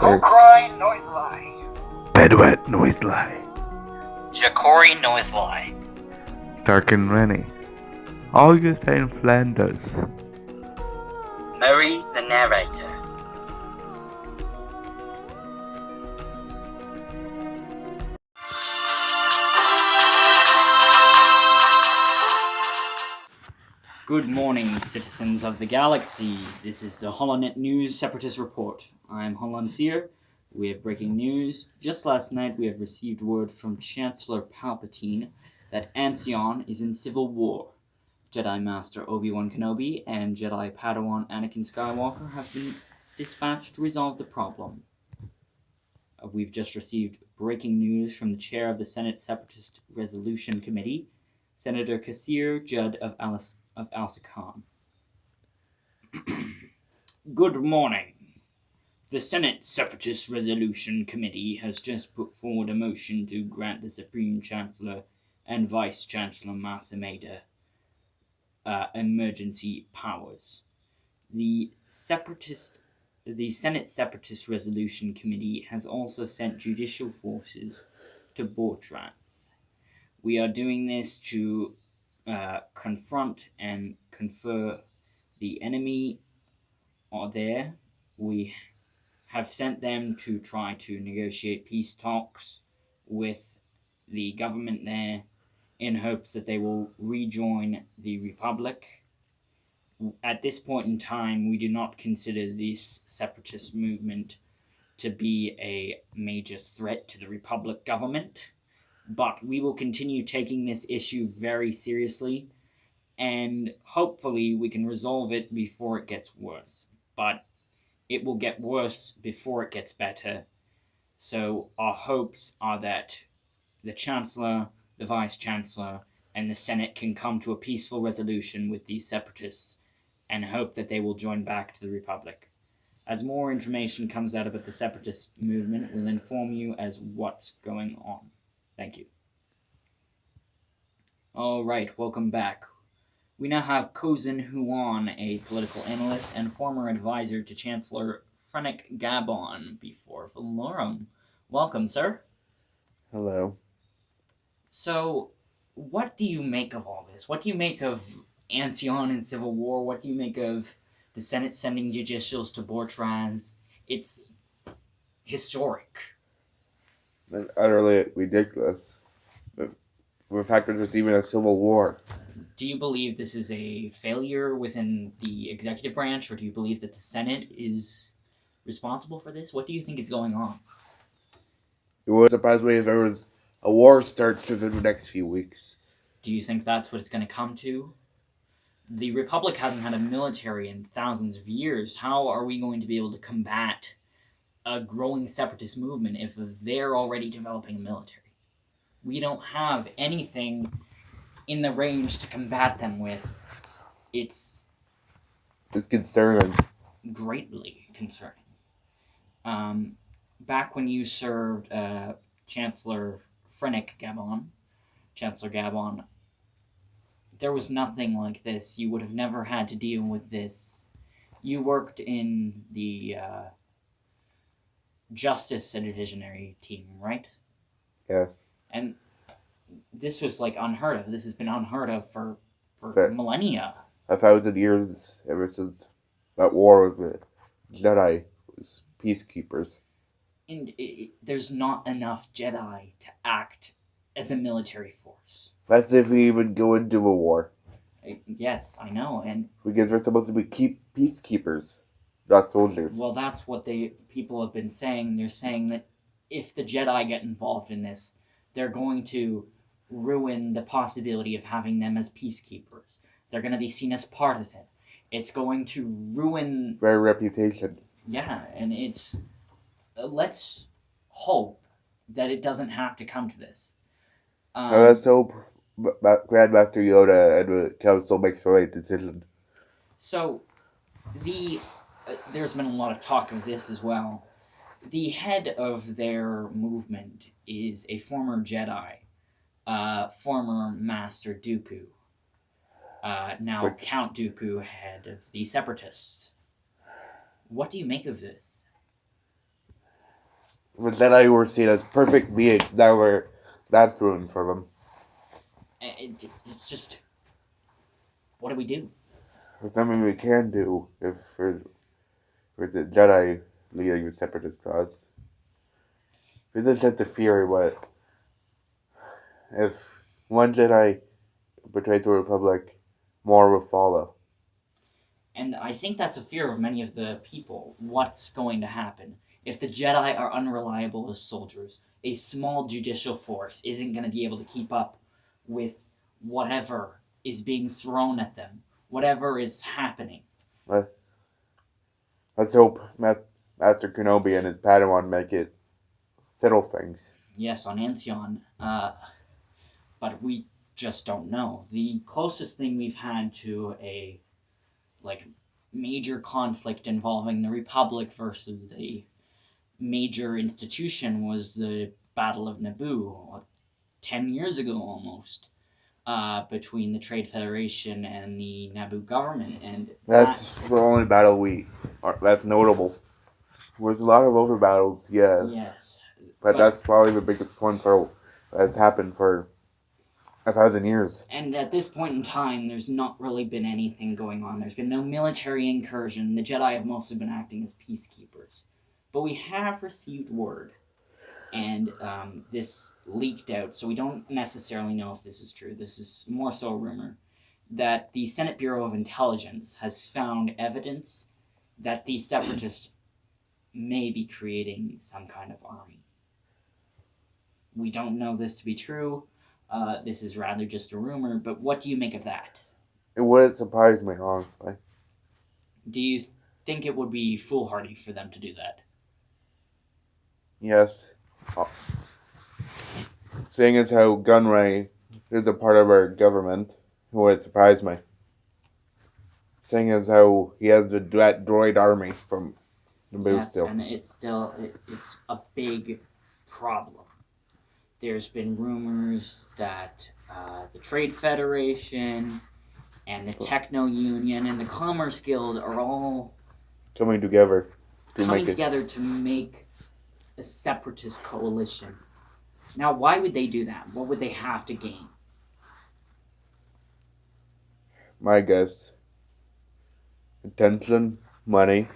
Kokrai Noiselai. Bedwet Noiselai. Jakori Noiselai. Dark and Rennie. Augustine Flanders. Murray the Narrator. Good morning, citizens of the galaxy. This is the HoloNet News Separatist Report. I'm Hollan Seer. We have breaking news. Just last night we have received word from Chancellor Palpatine that Ancion is in civil war. Jedi Master Obi-Wan Kenobi and Jedi Padawan Anakin Skywalker have been dispatched to resolve the problem. We've just received breaking news from the chair of the Senate Separatist Resolution Committee, Senator Seer Judd of Alsakan. Good morning. The Senate Separatist Resolution Committee has just put forward a motion to grant the Supreme Chancellor and Vice Chancellor Masameda emergency powers. The Senate Separatist Resolution Committee has also sent judicial forces to Bortrans. We are doing this to confront and confer the enemy there. We have sent them to try to negotiate peace talks with the government there in hopes that they will rejoin the Republic. At this point in time, we do not consider this separatist movement to be a major threat to the Republic government, but we will continue taking this issue very seriously, and hopefully we can resolve it before it gets worse. But it will get worse before it gets better, so our hopes are that the Chancellor, the Vice Chancellor, and the Senate can come to a peaceful resolution with these separatists and hope that they will join back to the Republic. As more information comes out about the separatist movement, we'll inform you as what's going on. Thank you. All right, welcome back. We now have Kozin Huan, a political analyst and former advisor to Chancellor Frennick Gabon before Valorum. Welcome, sir. Hello. So, what do you make of all this? What do you make of Ancion in civil war? What do you make of the Senate sending judicials to Bortrans? It's historic. That's utterly ridiculous. The fact that there's even a civil war. Do you believe this is a failure within the executive branch, or do you believe that the Senate is responsible for this? What do you think is going on? It would surprise me if there was a war starts within the next few weeks. Do you think that's what it's going to come to? The Republic hasn't had a military in thousands of years. How are we going to be able to combat a growing separatist movement if they're already developing a military? We don't have anything in the range to combat them with. It's concerning. Greatly concerning. Back when you served Chancellor Gabon, there was nothing like this. You would have never had to deal with this. You worked in the Justice and Divisionary team, right? Yes. And this was like unheard of. This has been unheard of for millennia. 1,000 years ever since that war with the Jedi was peacekeepers. And there's not enough Jedi to act as a military force. That's if we even go into a war. Yes, I know, and because they're supposed to be peacekeepers, not soldiers. Well, that's what people have been saying. They're saying that if the Jedi get involved in this, they're going to ruin the possibility of having them as peacekeepers. They're going to be seen as partisan. It's going to ruin their reputation. Yeah, and it's... let's hope that it doesn't have to come to this. Let's hope Grandmaster Yoda and the council makes the right decision. So, there's been a lot of talk of this as well. The head of their movement is a former Jedi, former Master Dooku, now Count Dooku, head of the Separatists. What do you make of this? The Jedi were seen as perfect beings. That's ruined for them. It's just, what do we do? There's nothing we can do if there's a Jedi leading the Separatist cause. This is just a theory, but if one Jedi betrays the Republic, more will follow. And I think that's a fear of many of the people. What's going to happen? If the Jedi are unreliable as soldiers, a small judicial force isn't going to be able to keep up with whatever is being thrown at them, whatever is happening. Let's hope Master Kenobi and his Padawan make it settle things. Yes, on Ancion, but we just don't know. The closest thing we've had to a major conflict involving the Republic versus a major institution was the Battle of Naboo, 10 years ago almost, between the Trade Federation and the Naboo government. And That's the only battle that's notable. There's a lot of other battles, yes. But that's probably the biggest one that's happened for 1,000 years. And at this point in time, there's not really been anything going on. There's been no military incursion. The Jedi have mostly been acting as peacekeepers. But we have received word, and this leaked out, so we don't necessarily know if this is true. This is more so a rumor, that the Senate Bureau of Intelligence has found evidence that the Separatists may be creating some kind of army. We don't know this to be true. This is rather just a rumor, but what do you make of that? It wouldn't surprise me, honestly. Do you think it would be foolhardy for them to do that? Yes. Seeing as how Gunray is a part of our government, it wouldn't surprise me. Seeing as how he has that droid army from Naboo yes, still. And it's a big problem. There's been rumors that the Trade Federation and the Techno Union and the Commerce Guild are all coming together to make a separatist coalition. Now, why would they do that? What would they have to gain? My guess. Attention, money,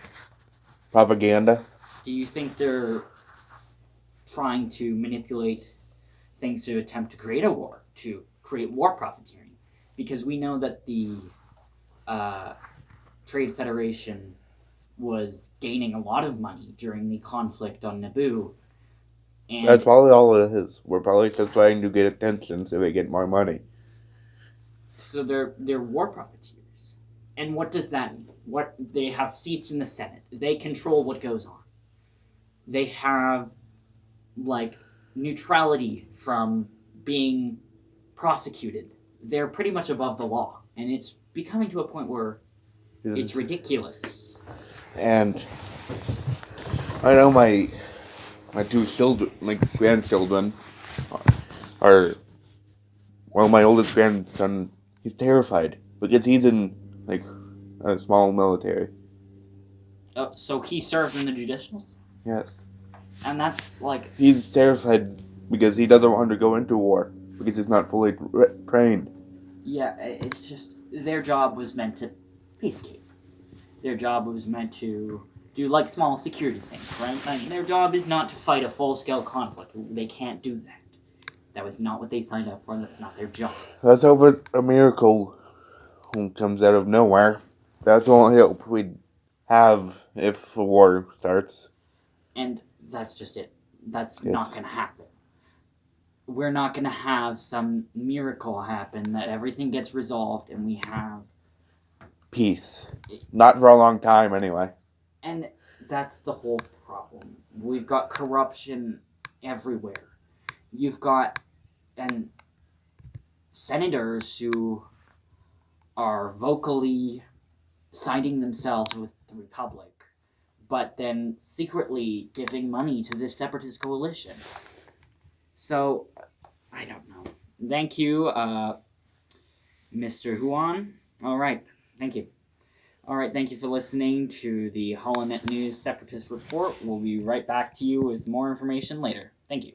propaganda. Do you think they're trying to manipulate things to attempt to create a war, to create war profiteering? Because we know that the Trade Federation was gaining a lot of money during the conflict on Naboo. And that's probably all it is. We're probably just trying to get attention so they get more money. So they're war profiteers. And what does that mean? They have seats in the Senate. They control what goes on. They have neutrality from being prosecuted. They're pretty much above the law, and it's becoming to a point where it's ridiculous. And I know my two children, my grandchildren, are my oldest grandson. He's terrified because he's in a small military. Oh, so he serves in the judicial? Yes. And that's he's terrified because he doesn't want to go into war because he's not fully trained. Yeah, it's just their job was meant to peacekeep. Their job was meant to do small security things, right? Their job is not to fight a full-scale conflict. They can't do that. That was not what they signed up for. That's not their job. Let's hope it's a miracle comes out of nowhere. That's the only hope we'd have if the war starts. And that's just it. That's not going to happen. We're not going to have some miracle happen that everything gets resolved and we have peace. Not for a long time, anyway. And that's the whole problem. We've got corruption everywhere. You've got senators who are vocally siding themselves with the Republic, but then secretly giving money to this separatist coalition. So, I don't know. Thank you, Mr. Huan. All right, thank you. Alright, thank you for listening to the HoloNet News Separatist Report. We'll be right back to you with more information later. Thank you.